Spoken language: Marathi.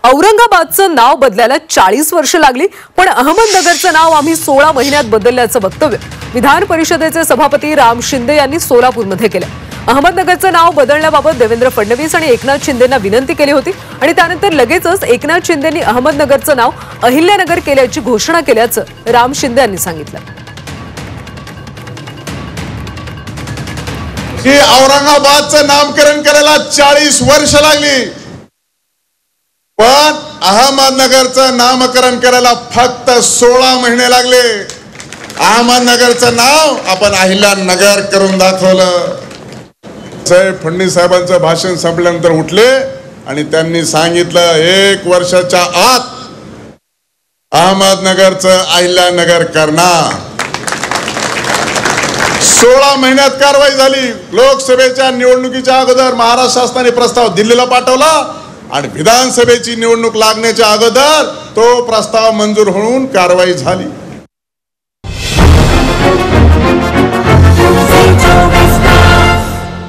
औरंगाबादचं नाव बदलायला 40 वर्ष लागली, पण अहमदनगरचं नाव आम्ही 16 महिन्यात बदलल्याचं वक्तव्य विधान परिषदेचे सभापती राम शिंदे यांनी सोलापूरमध्ये केलं। अहमदनगरचं नाव बदलण्याबाबत देवेंद्र फडणवीस आणि एकनाथ शिंदेंना विनंती केली होती आणि त्यानंतर लगेचच एकनाथ शिंदेंनी अहमदनगरचं नाव अहिल्यानगर केल्याची घोषणा केल्याचं राम शिंदे यांनी सांगितलं। की औरंगाबादचं नामकरण करायला 40 वर्ष लागली, पण अहमदनगरचं नामकरण करायला फक्त 16 महिने लागले। अहमदनगरचं नाव आपण अहिल्यानगर करून दाखवलं। साहेब फडणवीस साहेबांचं भाषण संपल्यानंतर उठले आणि त्यांनी सांगितलं 1 वर्षाच्या आत अहमदनगरचं अहिल्यानगर करणार। 16 महिन्यात कारवाई झाली। लोकसभेच्या निवडणुकीच्या अगोदर महाराष्ट्र शासनाने प्रस्ताव दिल्लीला पाठवला आणि विधानसभेची निवडणूक लागण्याच्या अगोदर तो प्रस्ताव मंजूर होऊन कारवाई झाली।